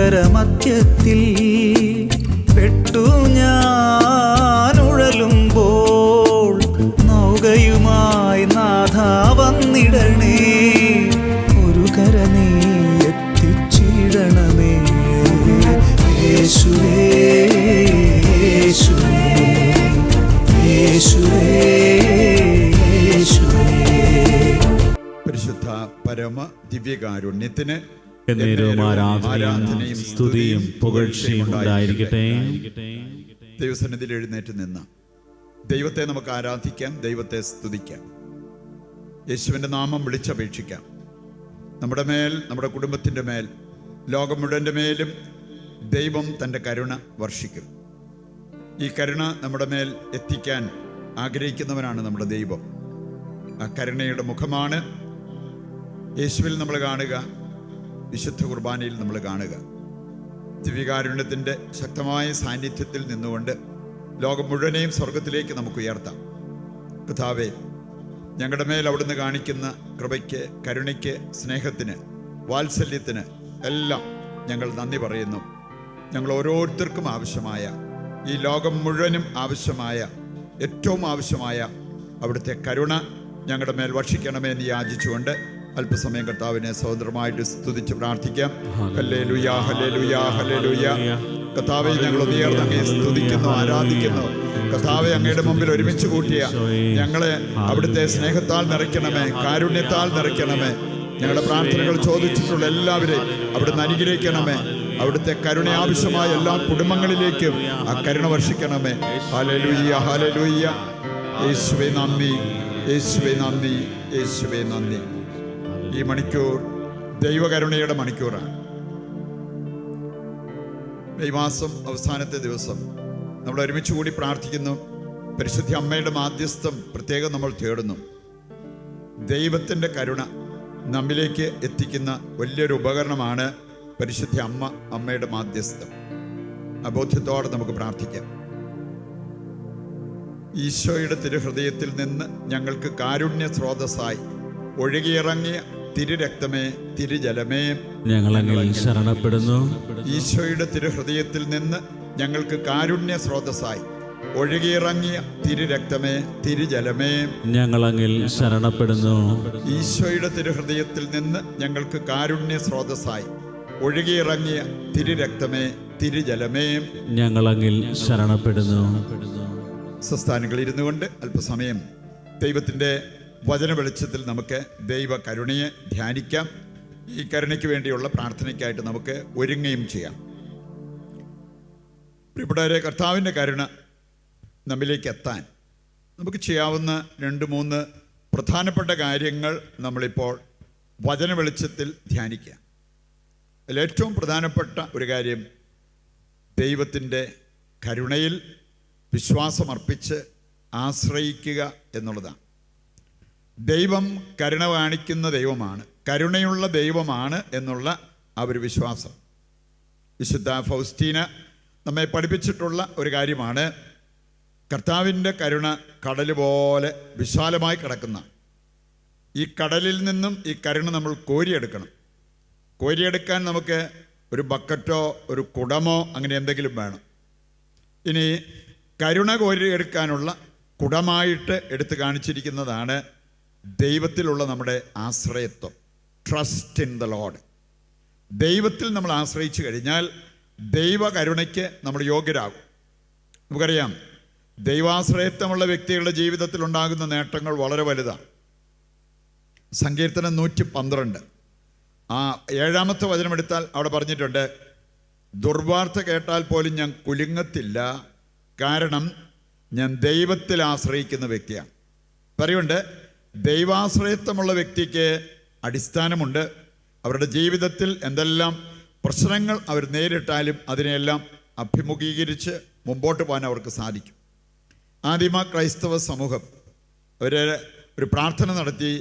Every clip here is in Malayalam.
സാഗരമധ്യത്തിൽ പെട്ടു ഞാൻ ഉഴലുമ്പോൾ നൗകയുമായി നാഥ വന്നിടണേ. ഒരു കര നീ എത്തിച്ചിടണമേ. യേശുവേ യേശുവേ യേശുവേ യേശുവേ. പരിശുദ്ധ പരമ ദിവ്യകാരുണ്യത്തിന് ആരാധനയും സ്തുതിയും പുകഴ്ചയും ഉണ്ടായിരിക്കട്ടെ. ദൈവസന്നിധിയിൽ എഴുന്നേറ്റ് നിന്ന് ദൈവത്തെ നമുക്ക് ആരാധിക്കാം, ദൈവത്തെ സ്തുതിക്കാം, യേശുവിൻ്റെ നാമം വിളിച്ചപേക്ഷിക്കാം. നമ്മുടെ മേൽ, നമ്മുടെ കുടുംബത്തിൻ്റെ മേൽ, ലോകം മുഴുവൻ്റെ മേലും ദൈവം തൻ്റെ കരുണ വർഷിക്കും. ഈ കരുണ നമ്മുടെ മേൽ എത്തിക്കാൻ ആഗ്രഹിക്കുന്നവനാണ് നമ്മുടെ ദൈവം. ആ കരുണയുടെ മുഖമാണ് യേശുവിൽ നമ്മൾ കാണുക, വിശുദ്ധ കുർബാനയിൽ നമ്മൾ കാണുക. ദിവ്യകാരുണ്യത്തിൻ്റെ ശക്തമായ സാന്നിധ്യത്തിൽ നിന്നുകൊണ്ട് ലോകം മുഴുവനെയും സ്വർഗത്തിലേക്ക് നമുക്ക് ഉയർത്താം. കർത്താവേ, ഞങ്ങളുടെ മേൽ അവിടുന്ന് കാണിക്കുന്ന കൃപയ്ക്ക്, കരുണയ്ക്ക്, സ്നേഹത്തിന്, വാത്സല്യത്തിന് എല്ലാം ഞങ്ങൾ നന്ദി പറയുന്നു. ഞങ്ങൾ ഓരോരുത്തർക്കും ആവശ്യമായ, ഈ ലോകം മുഴുവനും ആവശ്യമായ, ഏറ്റവും ആവശ്യമായ അവിടുത്തെ കരുണ ഞങ്ങളുടെ മേൽ വർഷിക്കണമേ എന്ന് യാചിച്ചുകൊണ്ട് അല്പസമയം കർത്താവിനെ സ്വതന്ത്രമായിട്ട് സ്തുതിച്ച് പ്രാർത്ഥിക്കാം. Hallelujah hallelujah hallelujah. കർത്താവെ, ഞങ്ങൾ ഉയർന്ന് അങ്ങയെ സ്തുതിക്കുന്നു, ആരാധിക്കുന്നു. കർത്താവെ, അങ്ങയുടെ മുമ്പിൽ ഒരുമിച്ച് കൂട്ടിയ ഞങ്ങളെ അവിടുത്തെ സ്നേഹത്താൽ നിറയ്ക്കണമേ, കാരുണ്യത്താൽ നിറയ്ക്കണമേ. ഞങ്ങളുടെ പ്രാർത്ഥനകൾ ചോദിച്ചിട്ടുള്ള എല്ലാവരെയും അവിടുന്ന് അനുഗ്രഹിക്കണമേ. അവിടുത്തെ കരുണ ആവശ്യമായ എല്ലാ കുടുംബങ്ങളിലേക്കും ആ കരുണ വർഷിക്കണമേ. Hallelujah hallelujah. യേശുവേ നന്ദി, യേശുവേ നന്ദി, യേശുവേ നന്ദി. ഈ മണിക്കൂർ ദൈവകരുണയുടെ മണിക്കൂറാണ്. മെയ് മാസം അവസാനത്തെ ദിവസം നമ്മൾ ഒരുമിച്ച് കൂടി പ്രാർത്ഥിക്കുന്നു. പരിശുദ്ധ അമ്മയുടെ മാധ്യസ്ഥം പ്രത്യേകം നമ്മൾ തേടുന്നു. ദൈവത്തിൻ്റെ കരുണ നമ്മിലേക്ക് എത്തിക്കുന്ന വലിയൊരു ഉപകരണമാണ് പരിശുദ്ധ അമ്മയുടെ മാധ്യസ്ഥം. അബോധ്യത്തോടെ നമുക്ക് പ്രാർത്ഥിക്കാം. ഈശോയുടെ തിരുഹൃദയത്തിൽ നിന്ന് ഞങ്ങൾക്ക് കാരുണ്യ സ്രോതസ്സായി ഒഴുകിയിറങ്ങിയ തിരുരക്തമേ, തിരുജലമേ, ഞങ്ങളങ്ങിൽ ശരണപ്പെടുന്നു. ഈശോയുടെ തിരുഹൃദയത്തിൽ നിന്ന് ഞങ്ങൾക്ക് കാരുണ്യ സ്രോതസ്സായി ഒഴുകിയിറങ്ങിയ തിരുരക്തമേ, തിരുജലമേ, ഞങ്ങളങ്ങിൽ ശരണപ്പെടുന്നു. ഈശോയുടെ തിരുഹൃദയത്തിൽ നിന്ന് ഞങ്ങൾക്ക് കാരുണ്യ സ്രോതസ്സായി ഒഴുകിയിറങ്ങിയ തിരുരക്തമേ, തിരുജലമേ, ഞങ്ങളങ്ങിൽ ശരണപ്പെടുന്നു. സംസ്ഥാനങ്ങളിൽ ഇരുന്നു കൊണ്ട് അല്പസമയം ദൈവത്തിൻ്റെ വചന വെളിച്ചത്തിൽ നമുക്ക് ദൈവ കരുണയെ ധ്യാനിക്കാം. ഈ കരുണയ്ക്ക് വേണ്ടിയുള്ള പ്രാർത്ഥനയ്ക്കായിട്ട് നമുക്ക് ഒരുങ്ങുകയും ചെയ്യാം. പ്രിയപ്പെട്ടവരെ, കർത്താവിൻ്റെ കരുണ നമ്മിലേക്ക് എത്താൻ നമുക്ക് ചെയ്യാവുന്ന 2-3 പ്രധാനപ്പെട്ട കാര്യങ്ങൾ നമ്മളിപ്പോൾ വചന വെളിച്ചത്തിൽ ധ്യാനിക്കാം. അതിലേറ്റവും പ്രധാനപ്പെട്ട ഒരു കാര്യം ദൈവത്തിൻ്റെ കരുണയിൽ വിശ്വാസമർപ്പിച്ച് ആശ്രയിക്കുക എന്നുള്ളതാണ്. ദൈവം കരുണ കാണിക്കുന്ന ദൈവമാണ്, കരുണയുള്ള ദൈവമാണ് എന്നുള്ള ആ ഒരു വിശ്വാസം. വിശുദ്ധ ഫൗസ്റ്റീന നമ്മെ പഠിപ്പിച്ചിട്ടുള്ള ഒരു കാര്യമാണ്. കർത്താവിൻ്റെ കരുണ കടൽ പോലെ വിശാലമായി കിടക്കുന്ന ഈ കടലിൽ നിന്നും ഈ കരുണ നമ്മൾ കോരിയെടുക്കണം. കോരിയെടുക്കാൻ നമുക്ക് ഒരു ബക്കറ്റോ ഒരു കുടമോ അങ്ങനെ എന്തെങ്കിലും വേണം. ഇനി കരുണ കോരിയെടുക്കാനുള്ള കുടമായിട്ട് എടുത്തു കാണിച്ചിരിക്കുന്നതാണ് ദൈവത്തിലുള്ള നമ്മുടെ ആശ്രയത്വം. Trust in the Lord. ദൈവത്തിൽ നമ്മൾ ആശ്രയിച്ചു കഴിഞ്ഞാൽ ദൈവകരുണയ്ക്ക് നമ്മൾ യോഗ്യരാകും. നമുക്കറിയാം, ദൈവാശ്രയത്വമുള്ള വ്യക്തികളുടെ ജീവിതത്തിൽ ഉണ്ടാകുന്ന നേട്ടങ്ങൾ വളരെ വലുതാണ്. സങ്കീർത്തനം 112 7-ാമത്തെ വചനമെടുത്താൽ അവിടെ പറഞ്ഞിട്ടുണ്ട്, ദുർവാർത്ത കേട്ടാൽ പോലും ഞാൻ കുലുങ്ങത്തില്ല, കാരണം ഞാൻ ദൈവത്തിൽ ആശ്രയിക്കുന്ന വ്യക്തിയാണ്. പറയുന്നുണ്ട്, ദൈവാശ്രയത്വമുള്ള വ്യക്തിക്ക് അടിസ്ഥാനമുണ്ട്. അവരുടെ ജീവിതത്തിൽ എന്തെല്ലാം പ്രശ്നങ്ങൾ അവർ നേരിട്ടാലും അതിനെല്ലാം അഭിമുഖീകരിച്ച് മുമ്പോട്ട് പോകാൻ അവർക്ക് സാധിക്കും. ആദിമ ക്രൈസ്തവ സമൂഹം ഒരു പ്രാർത്ഥന നടത്തി.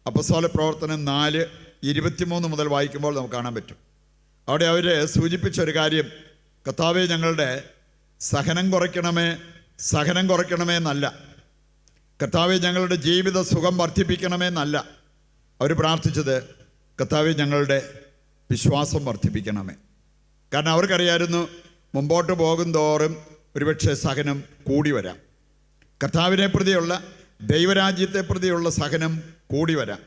അപ്പസ്തോല പ്രവർത്തനം 4:23 മുതൽ വായിക്കുമ്പോൾ നമുക്ക് കാണാൻ പറ്റും. അവിടെ അവർ സൂചിപ്പിച്ചൊരു കാര്യം, കർത്താവേ ഞങ്ങളുടെ സഹനം കുറയ്ക്കണമേ എന്നല്ല, കർത്താവേ ഞങ്ങളുടെ ജീവിത സുഖം വർദ്ധിപ്പിക്കണമേ എന്നല്ല അവർ പ്രാർത്ഥിച്ചത്. കർത്താവേ ഞങ്ങളുടെ വിശ്വാസം വർദ്ധിപ്പിക്കണമേ. കാരണം അവർക്കറിയായിരുന്നു മുമ്പോട്ട് പോകും തോറും ഒരുപക്ഷെ സഹനം കൂടി വരാം. കർത്താവിനെ പ്രതിയുള്ള ദൈവരാജ്യത്തെ പ്രതിയുള്ള സഹനം കൂടി വരാം.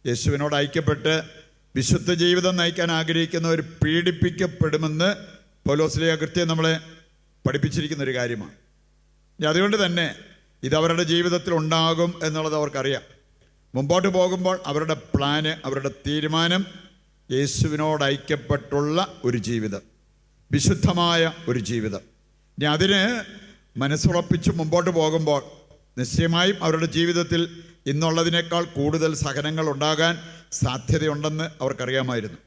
യേശുവിനോട് ഐക്യപ്പെട്ട് വിശുദ്ധ ജീവിതം നയിക്കാൻ ആഗ്രഹിക്കുന്നവർ പീഡിപ്പിക്കപ്പെടുമെന്ന് പൗലോസ്ലീഹ കൃത്യം നമ്മളെ പഠിപ്പിച്ചിരിക്കുന്നൊരു കാര്യമാണ്. അതുകൊണ്ട് തന്നെ ഇതവരുടെ ജീവിതത്തിൽ ഉണ്ടാകും എന്നുള്ളത് അവർക്കറിയാം. മുമ്പോട്ട് പോകുമ്പോൾ അവരുടെ പ്ലാന്, അവരുടെ തീരുമാനം യേശുവിനോട് ഐക്യപ്പെട്ടുള്ള ഒരു ജീവിതം, വിശുദ്ധമായ ഒരു ജീവിതം. ഇനി അതിന് മനസ്സുറപ്പിച്ച് മുമ്പോട്ട് പോകുമ്പോൾ നിശ്ചയമായും അവരുടെ ജീവിതത്തിൽ ഇന്നുള്ളതിനേക്കാൾ കൂടുതൽ സഹനങ്ങൾ ഉണ്ടാകാൻ സാധ്യതയുണ്ടെന്ന് അവർക്കറിയാമായിരുന്നു.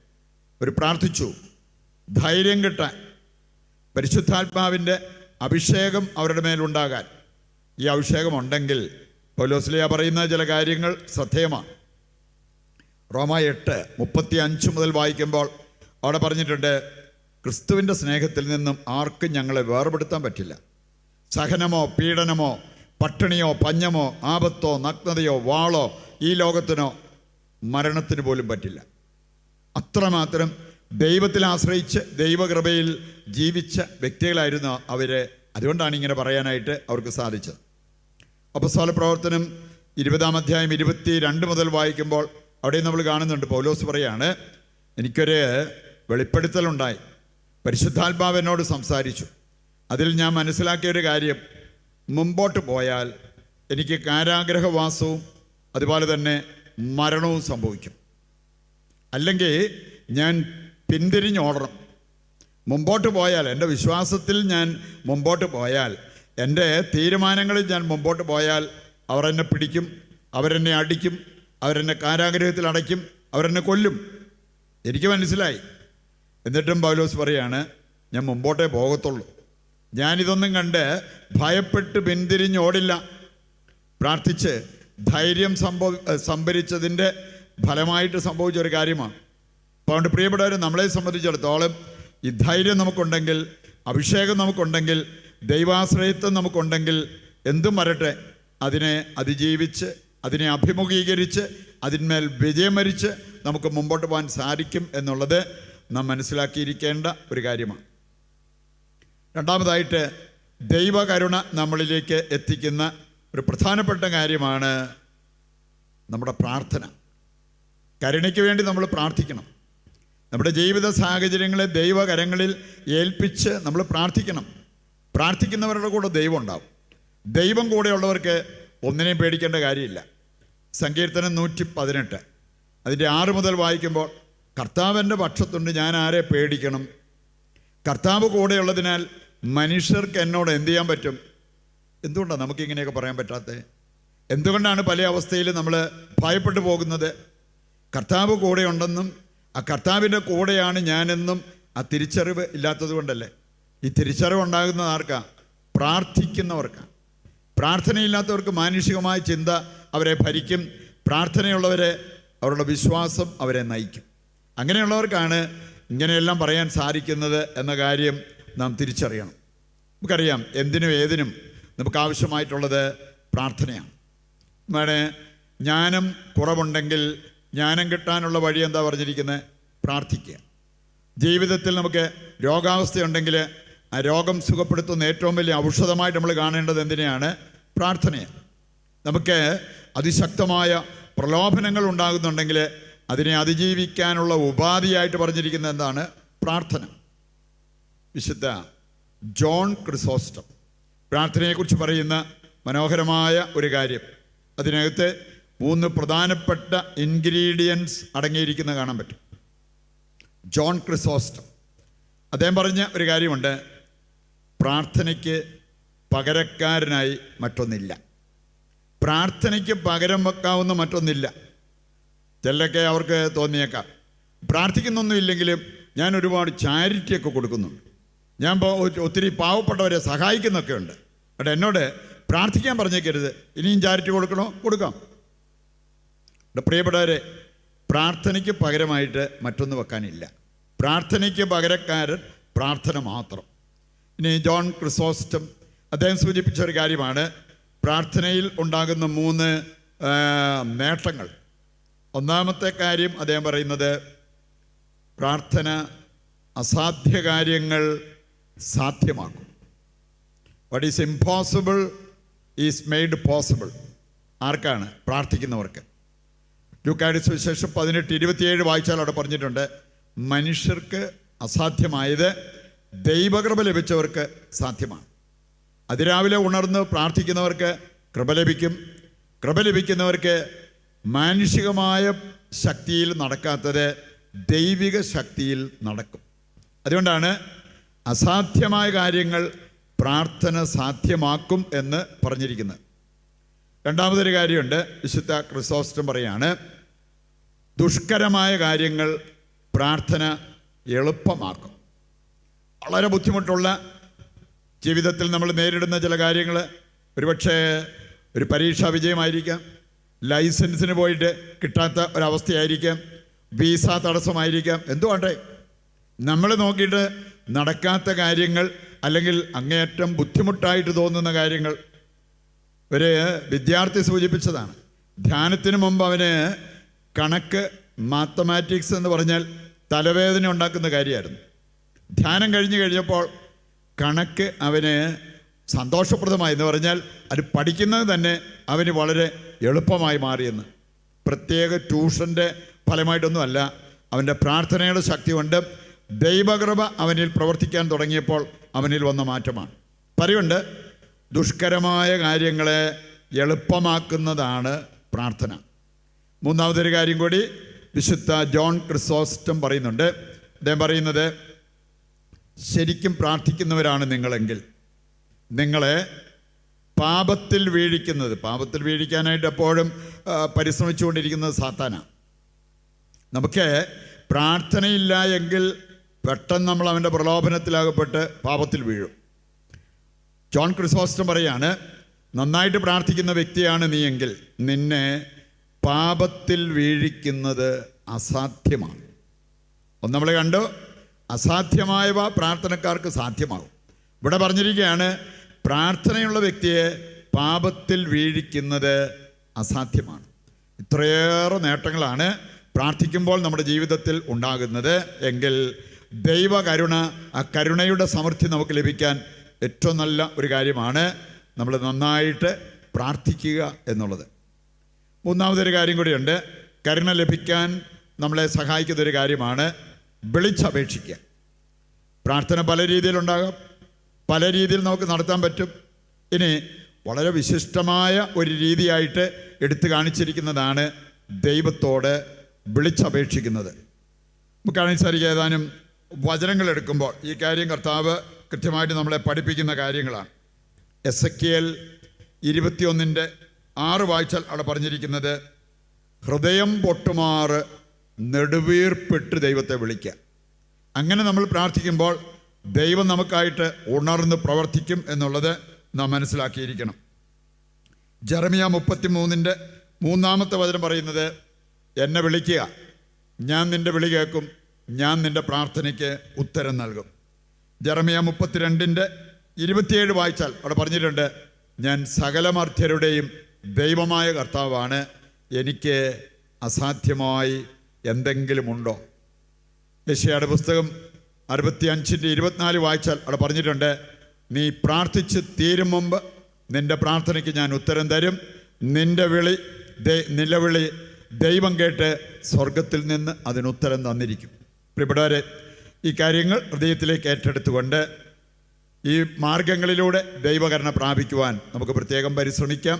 അവർ പ്രാർത്ഥിച്ചു ധൈര്യം കിട്ടാൻ, പരിശുദ്ധാത്മാവിൻ്റെ അഭിഷേകം അവരുടെ മേലുണ്ടാകാൻ. ഈ അഭിഷേകം ഉണ്ടെങ്കിൽ പൗലോസ്ലീഹ പറയുന്ന ചില കാര്യങ്ങൾ ശ്രദ്ധേയമാണ്. റോമ 8:35 മുതൽ വായിക്കുമ്പോൾ അവിടെ പറഞ്ഞിട്ടുണ്ട്, ക്രിസ്തുവിൻ്റെ സ്നേഹത്തിൽ നിന്നും ആർക്കും ഞങ്ങളെ വേർപെടുത്താൻ പറ്റില്ല. സഹനമോ പീഡനമോ പട്ടിണിയോ പഞ്ഞമോ ആപത്തോ നഗ്നതയോ വാളോ ഈ ലോകത്തിനോ മരണത്തിന് പോലും പറ്റില്ല. അത്രമാത്രം ദൈവത്തിൽ ആശ്രയിച്ച് ദൈവകൃപയിൽ ജീവിച്ച വ്യക്തികളായിരുന്നു അവർ. അതുകൊണ്ടാണ് ഇങ്ങനെ പറയാനായിട്ട് അവർക്ക് സാധിച്ചത്. അപ്പോസ്തല പ്രവർത്തനം 20-ാം അധ്യായം 22 മുതൽ വായിക്കുമ്പോൾ അവിടെ നമ്മൾ കാണുന്നുണ്ട്, പൗലോസ് പറയാണ്, എനിക്കൊരു വെളിപ്പെടുത്തലുണ്ടായി, പരിശുദ്ധാത്മാവ് എന്നോട് സംസാരിച്ചു. അതിൽ ഞാൻ മനസ്സിലാക്കിയൊരു കാര്യം, മുമ്പോട്ട് പോയാൽ എനിക്ക് കാരാഗ്രഹവാസവും അതുപോലെ തന്നെ മരണവും സംഭവിക്കും. അല്ലെങ്കിൽ ഞാൻ പിന്തിരിഞ്ഞോടണം. മുമ്പോട്ട് പോയാൽ, എൻ്റെ വിശ്വാസത്തിൽ ഞാൻ മുമ്പോട്ട് പോയാൽ, എൻ്റെ തീരുമാനങ്ങളിൽ ഞാൻ മുമ്പോട്ട് പോയാൽ അവർ എന്നെ പിടിക്കും, അവരെന്നെ അടിക്കും, അവരെന്നെ കാരാഗ്രഹത്തിൽ അടയ്ക്കും, അവരെന്നെ കൊല്ലും. എനിക്ക് മനസ്സിലായി. എന്നിട്ടും പൗലോസ് പറയാണ്, ഞാൻ മുമ്പോട്ടേ പോകത്തുള്ളൂ. ഞാനിതൊന്നും കണ്ട് ഭയപ്പെട്ട് പിന്തിരിഞ്ഞോടില്ല. പ്രാർത്ഥിച്ച് ധൈര്യം സംഭരിച്ചതിൻ്റെ ഫലമായിട്ട് സംഭവിച്ചൊരു കാര്യമാണ്. അപ്പോൾ അതുകൊണ്ട് പ്രിയപ്പെട്ടവർ, നമ്മളെ സംബന്ധിച്ചിടത്തോളം ഈ ധൈര്യം നമുക്കുണ്ടെങ്കിൽ, അഭിഷേകം നമുക്കുണ്ടെങ്കിൽ, ദൈവാശ്രയത്വം നമുക്കുണ്ടെങ്കിൽ, എന്തും വരട്ടെ അതിനെ അതിജീവിച്ച്, അതിനെ അഭിമുഖീകരിച്ച്, അതിന്മേൽ വിജയം വരിച്ച് നമുക്ക് മുമ്പോട്ട് പോകാൻ സാധിക്കും എന്നുള്ളത് നാം മനസ്സിലാക്കിയിരിക്കേണ്ട ഒരു കാര്യമാണ്. രണ്ടാമതായിട്ട്, ദൈവകരുണ നമ്മളിലേക്ക് എത്തിക്കുന്ന ഒരു പ്രധാനപ്പെട്ട കാര്യമാണ് നമ്മുടെ പ്രാർത്ഥന. കരുണയ്ക്ക് വേണ്ടി നമ്മൾ പ്രാർത്ഥിക്കണം. നമ്മുടെ ജീവിത സാഹചര്യങ്ങളെ ദൈവകരങ്ങളിൽ ഏൽപ്പിച്ച് നമ്മൾ പ്രാർത്ഥിക്കണം. പ്രാർത്ഥിക്കുന്നവരുടെ കൂടെ ദൈവം ഉണ്ടാവും. ദൈവം കൂടെയുള്ളവർക്ക് ഒന്നിനെയും പേടിക്കേണ്ട കാര്യമില്ല. സങ്കീർത്തനം 118 അതിൻ്റെ 6 മുതൽ വായിക്കുമ്പോൾ, കർത്താവിൻ്റെ പക്ഷത്തുണ്ട്, ഞാൻ ആരെ പേടിക്കണം? കർത്താവ് കൂടെയുള്ളതിനാൽ മനുഷ്യർക്ക് എന്നോട് എന്ത് ചെയ്യാൻ പറ്റും? എന്തുകൊണ്ടാണ് നമുക്കിങ്ങനെയൊക്കെ പറയാൻ പറ്റാത്തത്? എന്തുകൊണ്ടാണ് പല അവസ്ഥയിൽ നമ്മൾ ഭയപ്പെട്ടു പോകുന്നത്? കർത്താവ് കൂടെയുണ്ടെന്നും ആ കർത്താവിൻ്റെ കൂടെയാണ് ഞാനെന്നും ആ തിരിച്ചറിവ് ഇല്ലാത്തത് കൊണ്ടല്ലേ. ഈ തിരിച്ചറിവ് ഉണ്ടാകുന്നത് ആർക്കാ? പ്രാർത്ഥിക്കുന്നവർക്കാണ്. പ്രാർത്ഥനയില്ലാത്തവർക്ക് മാനുഷികമായ ചിന്ത അവരെ ഭരിക്കും. പ്രാർത്ഥനയുള്ളവരെ, അവരുടെ വിശ്വാസം അവരെ നയിക്കും. അങ്ങനെയുള്ളവർക്കാണ് ഇങ്ങനെയെല്ലാം പറയാൻ സാധിക്കുന്നത് എന്ന കാര്യം നാം തിരിച്ചറിയണം. നമുക്കറിയാം, എന്തിനും ഏതിനും നമുക്ക് ആവശ്യമായിട്ടുള്ളത് പ്രാർത്ഥനയാണ്. നമ്മുടെ ജ്ഞാനം കുറവുണ്ടെങ്കിൽ ജ്ഞാനം കിട്ടാനുള്ള വഴി എന്താ പറഞ്ഞിരിക്കുന്നത്? പ്രാർത്ഥിക്കുക. ജീവിതത്തിൽ നമുക്ക് രോഗാവസ്ഥയുണ്ടെങ്കിൽ ആ രോഗം സുഖപ്പെടുത്തുന്ന ഏറ്റവും വലിയ ഔഷധമായിട്ട് നമ്മൾ കാണേണ്ടത് എന്തിനെയാണ്? പ്രാർത്ഥനയാണ്. നമുക്ക് അതിശക്തമായ പ്രലോഭനങ്ങൾ ഉണ്ടാകുന്നുണ്ടെങ്കിൽ അതിനെ അതിജീവിക്കാനുള്ള ഉപാധിയായിട്ട് പറഞ്ഞിരിക്കുന്നത് എന്താണ്? പ്രാർത്ഥന. വിശുദ്ധ ജോൺ ക്രിസോസ്റ്റം പ്രാർത്ഥനയെക്കുറിച്ച് പറയുന്ന മനോഹരമായ ഒരു കാര്യം, അതിനകത്ത് 3 പ്രധാനപ്പെട്ട ഇൻഗ്രീഡിയൻസ് അടങ്ങിയിരിക്കുന്ന കാണാൻ പറ്റും. ജോൺ ക്രിസോസ്റ്റം അദ്ദേഹം പറഞ്ഞ ഒരു കാര്യമുണ്ട്, പ്രാർത്ഥനയ്ക്ക് പകരക്കാരനായി മറ്റൊന്നില്ല. പ്രാർത്ഥനയ്ക്ക് പകരം വെക്കാവുന്ന മറ്റൊന്നില്ല. ചിലരൊക്കെ അവർക്ക് തോന്നിയേക്കാം, പ്രാർത്ഥിക്കുന്നൊന്നുമില്ലെങ്കിലും ഞാൻ ഒരുപാട് ചാരിറ്റിയൊക്കെ കൊടുക്കുന്നുണ്ട്, ഞാൻ ഒത്തിരി പാവപ്പെട്ടവരെ സഹായിക്കുന്നൊക്കെ ഉണ്ട്, അവിടെ എന്നോട് പ്രാർത്ഥിക്കാൻ പറഞ്ഞേക്കരുത്, ഇനിയും ചാരിറ്റി കൊടുക്കണോ? കൊടുക്കാം. പ്രിയപ്പെട്ടവരെ, പ്രാർത്ഥനയ്ക്ക് പകരമായിട്ട് മറ്റൊന്ന് വെക്കാനില്ല. പ്രാർത്ഥനയ്ക്ക് പകരക്കാരൻ പ്രാർത്ഥന മാത്രം. ഇനി ജോൺ ക്രിസോസ്റ്റം അദ്ദേഹം സൂചിപ്പിച്ച ഒരു കാര്യമാണ് പ്രാർത്ഥനയിൽ ഉണ്ടാകുന്ന 3 നേട്ടങ്ങൾ. ഒന്നാമത്തെ കാര്യം അദ്ദേഹം പറയുന്നത്, പ്രാർത്ഥന അസാധ്യ കാര്യങ്ങൾ സാധ്യമാക്കും. What is impossible is made possible. ആർക്കാണ്? പ്രാർത്ഥിക്കുന്നവർക്ക്. ലൂക്കായുടെ സുവിശേഷം 18:27 വായിച്ചാൽ അവിടെ പറഞ്ഞിട്ടുണ്ട്, മനുഷ്യർക്ക് അസാധ്യമായത് ദൈവകൃപ ലഭിച്ചവർക്ക് സാധ്യമാണ്. അതിരാവിലെ ഉണർന്ന് പ്രാർത്ഥിക്കുന്നവർക്ക് കൃപ ലഭിക്കും. കൃപ ലഭിക്കുന്നവർക്ക് മാനുഷികമായ ശക്തിയിൽ നടക്കാത്തത് ദൈവിക ശക്തിയിൽ നടക്കും. അതുകൊണ്ടാണ് അസാധ്യമായ കാര്യങ്ങൾ പ്രാർത്ഥന സാധ്യമാക്കും എന്ന് പറഞ്ഞിരിക്കുന്നത്. രണ്ടാമതൊരു കാര്യമുണ്ട്. വിശുദ്ധ ക്രിസോസ്റ്റം പറയാണ്, ദുഷ്കരമായ കാര്യങ്ങൾ പ്രാർത്ഥന എളുപ്പമാക്കും. വളരെ ബുദ്ധിമുട്ടുള്ള ജീവിതത്തിൽ നമ്മൾ നേരിടുന്ന ചില കാര്യങ്ങൾ, ഒരുപക്ഷെ ഒരു പരീക്ഷാ വിജയമായിരിക്കാം, ലൈസൻസിന് പോയിട്ട് കിട്ടാത്ത ഒരവസ്ഥയായിരിക്കാം, വീസ തടസ്സമായിരിക്കാം, എന്തുകൊണ്ടേ നമ്മൾ നോക്കിയിട്ട് നടക്കാത്ത കാര്യങ്ങൾ, അല്ലെങ്കിൽ അങ്ങേയറ്റം ബുദ്ധിമുട്ടായിട്ട് തോന്നുന്ന കാര്യങ്ങൾ. ഒരു വിദ്യാർത്ഥി സൂചിപ്പിച്ചതാണ്, ധ്യാനത്തിന് മുമ്പ് അവന് കണക്ക്, മാത്തമാറ്റിക്സ് എന്ന് പറഞ്ഞാൽ തലവേദന ഉണ്ടാക്കുന്ന കാര്യമായിരുന്നു. ധ്യാനം കഴിഞ്ഞപ്പോൾ കണക്ക് അവന് സന്തോഷപ്രദമായി, എന്ന് പറഞ്ഞാൽ അത് പഠിക്കുന്നത് തന്നെ അവന് വളരെ എളുപ്പമായി മാറിയെന്ന്. പ്രത്യേക ട്യൂഷൻ്റെ ഫലമായിട്ടൊന്നുമല്ല, അവൻ്റെ പ്രാർത്ഥനയുടെ ശക്തി കൊണ്ട് ദൈവകൃപ അവനിൽ പ്രവർത്തിക്കാൻ തുടങ്ങിയപ്പോൾ അവനിൽ വന്ന മാറ്റമാണ്. പറയുണ്ട്, ദുഷ്കരമായ കാര്യങ്ങളെ എളുപ്പമാക്കുന്നതാണ് പ്രാർത്ഥന. മൂന്നാമതൊരു കാര്യം കൂടി വിശുദ്ധ ജോൺ ക്രിസോസ്റ്റം പറയുന്നുണ്ട്. അദ്ദേഹം പറയുന്നത്, ശരിക്കും പ്രാർത്ഥിക്കുന്നവരാണ് നിങ്ങളെങ്കിൽ നിങ്ങളെ പാപത്തിൽ വീഴിക്കാനായിട്ട് എപ്പോഴും പരിശ്രമിച്ചുകൊണ്ടിരിക്കുന്നത് സാത്താനാണ്. നമുക്ക് പ്രാർത്ഥനയില്ല എങ്കിൽ പെട്ടെന്ന് നമ്മൾ അവൻ്റെ പ്രലോഭനത്തിലാകപ്പെട്ട് പാപത്തിൽ വീഴും. ജോൺ ക്രിസോസ്റ്റം പറയാണ്, നന്നായിട്ട് പ്രാർത്ഥിക്കുന്ന വ്യക്തിയാണ് നീയെങ്കിൽ നിന്നെ പാപത്തിൽ വീഴിക്കുന്നത് അസാധ്യമാണ്. ഒന്ന് നമ്മൾ കണ്ടു, അസാധ്യമായവ പ്രാർത്ഥനക്കാർക്ക് സാധ്യമാകും. ഇവിടെ പറഞ്ഞിരിക്കുകയാണ്, പ്രാർത്ഥനയുള്ള വ്യക്തിയെ പാപത്തിൽ വീഴിക്കുന്നത് അസാധ്യമാണ്. ഇത്രയേറെ നേട്ടങ്ങളാണ് പ്രാർത്ഥിക്കുമ്പോൾ നമ്മുടെ ജീവിതത്തിൽ ഉണ്ടാകുന്നത് എങ്കിൽ ദൈവകരുണ, ആ കരുണയുടെ സമൃദ്ധി നമുക്ക് ലഭിക്കാൻ ഏറ്റവും നല്ല ഒരു കാര്യമാണ് നമ്മൾ നന്നായിട്ട് പ്രാർത്ഥിക്കുക എന്നുള്ളത്. മൂന്നാമതൊരു കാര്യം കൂടിയുണ്ട്. കരുണ ലഭിക്കാൻ നമ്മളെ സഹായിക്കുന്നൊരു കാര്യമാണ് വിളിച്ചപേക്ഷിക്കുക. പ്രാർത്ഥന പല രീതിയിലുണ്ടാകാം, പല രീതിയിൽ നമുക്ക് നടത്താൻ പറ്റും. ഇനി വളരെ വിശിഷ്ടമായ ഒരു രീതിയായിട്ട് എടുത്തു കാണിച്ചിരിക്കുന്നതാണ് ദൈവത്തോട് വിളിച്ചപേക്ഷിക്കുന്നത്. നമുക്കാണെങ്കിൽ സാധിക്കുക, ഏതാനും വചനങ്ങൾ എടുക്കുമ്പോൾ ഈ കാര്യം കർത്താവ് കൃത്യമായിട്ട് നമ്മളെ പഠിപ്പിക്കുന്ന കാര്യങ്ങളാണ്. എസെക്കിയേൽ 21:6 വായിച്ചാൽ അവിടെ പറഞ്ഞിരിക്കുന്നത്, ഹൃദയം പൊട്ടുമാറ് നെടുവീർപ്പിട്ട് ദൈവത്തെ വിളിക്കുക. അങ്ങനെ നമ്മൾ പ്രാർത്ഥിക്കുമ്പോൾ ദൈവം നമുക്കായിട്ട് ഉണർന്ന് പ്രവർത്തിക്കും എന്നുള്ളത് നാം മനസ്സിലാക്കിയിരിക്കണം. ജെറമിയ 33:3 വചനം പറയുന്നത്, എന്നെ വിളിക്കുക, ഞാൻ നിൻ്റെ വിളി കേൾക്കും, ഞാൻ നിൻ്റെ പ്രാർത്ഥനയ്ക്ക് ഉത്തരം നൽകും. ജെറമിയ 32:27 വായിച്ചാൽ അവിടെ പറഞ്ഞിട്ടുണ്ട്, ഞാൻ സകലമർത്യരുടെയും ദൈവമായ കർത്താവാണ്, എനിക്ക് അസാധ്യമായി എന്തെങ്കിലുമുണ്ടോ. യെശയ്യായുടെ പുസ്തകം 65:24 വായിച്ചാൽ അവിടെ പറഞ്ഞിട്ടുണ്ട്, നീ പ്രാർത്ഥിച്ച് തീരും മുമ്പ് നിൻ്റെ പ്രാർത്ഥനയ്ക്ക് ഞാൻ ഉത്തരം തരും, നിലവിളി ദൈവം കേട്ട് സ്വർഗത്തിൽ നിന്ന് അതിനുത്തരം തന്നിരിക്കും. പ്രിയപ്പെട്ടവരെ, ഈ കാര്യങ്ങൾ ഹൃദയത്തിലേക്ക് ഏറ്റെടുത്തുകൊണ്ട് ഈ മാർഗങ്ങളിലൂടെ ദൈവകരുണ പ്രാപിക്കുവാൻ നമുക്ക് പ്രത്യേകം പരിശ്രമിക്കാം.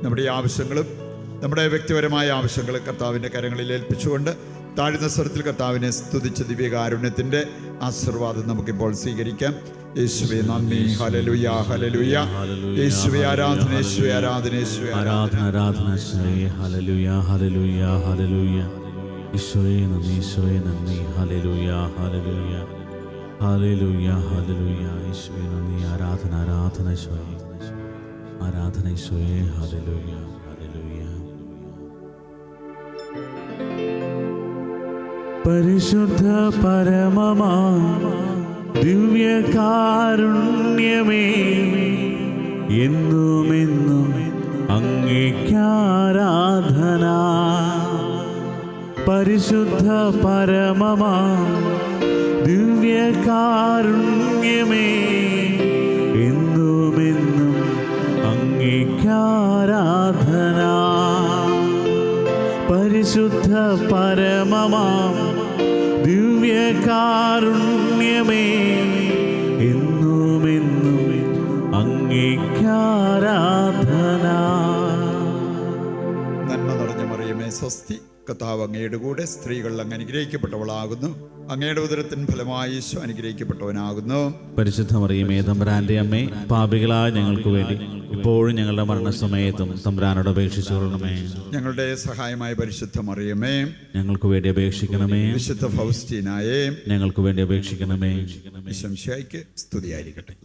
നമ്മുടെ ഈ ആവശ്യങ്ങളും നമ്മുടെ വ്യക്തിപരമായ ആവശ്യങ്ങളും കർത്താവിൻ്റെ കരങ്ങളിൽ ഏൽപ്പിച്ചുകൊണ്ട് താഴ്ന്ന സ്വരത്തിൽ കർത്താവിനെ സ്തുതിച്ച് ദിവ്യകാരുണ്യത്തിൻ്റെ ആശീർവാദം നമുക്കിപ്പോൾ സ്വീകരിക്കാം. യേശുവേ നന്ദി, ഹല്ലേലൂയ, ഹല്ലേലൂയ. യേശുവേ ആരാധന, യേശുവേ ആരാധന, യേശുവേ ആരാധന, ആരാധന. Hallelujah, hallelujah, hallelujah. ഈശോയെ നന്ദി, ഈശോയെ നന്ദി. Hallelujah, hallelujah, hallelujah, hallelujah. ഈശോയെ നന്ദി. ആരാധന, ആരാധന ഈശോയെ, ആരാധന ഈശോയെ. Hallelujah, hallelujah. പരിശുദ്ധ പരമമാ ദിവ്യകാരുണ്യമേ, എന്നുമെന്നും അങ്ങേക്കാരാധന. പരിശുദ്ധ പരമമാ ദിവ്യകാരുണ്യമേ എന്നുമെന്നും അങ്ങേക്കാരാധന. പരിശുദ്ധ പരമമാം ദിവ്യകാരുണ്യമേ എന്നുമെന്നും അങ്ങേക്കാരാധന. നന്മ നിറഞ്ഞ മറിയമേ സ്വസ്തി, കർത്താവ് അങ്ങയുടെ കൂടെ സ്ത്രീകൾ അങ്ങ് അനുഗ്രഹിക്കപ്പെട്ടവളാകുന്നു. അങ്ങയുടെ ഉദരത്തിൻ ഫലമായി ഈശോ അനുഗ്രഹിക്കപ്പെട്ടവനാകുന്നു. പരിശുദ്ധ മറിയമേ തമ്പുരാന്റെ അമ്മേ, പാപികളായ ഞങ്ങൾക്ക് വേണ്ടി ഇപ്പോഴും ഞങ്ങളുടെ മരണസമയത്തും തമ്പുരാനോട് അപേക്ഷിച്ചു കൊള്ളണമേ. ഞങ്ങളുടെ സഹായമായ പരിശുദ്ധ മറിയമേ, ഞങ്ങൾക്ക് വേണ്ടി അപേക്ഷിക്കണമേ. വിശുദ്ധ ഫൗസ്റ്റീനായേ, ഞങ്ങൾക്ക് വേണ്ടി അപേക്ഷിക്കണമേ. ശംശയ്ക്ക് സ്തുതിയായിരിക്കട്ടെ.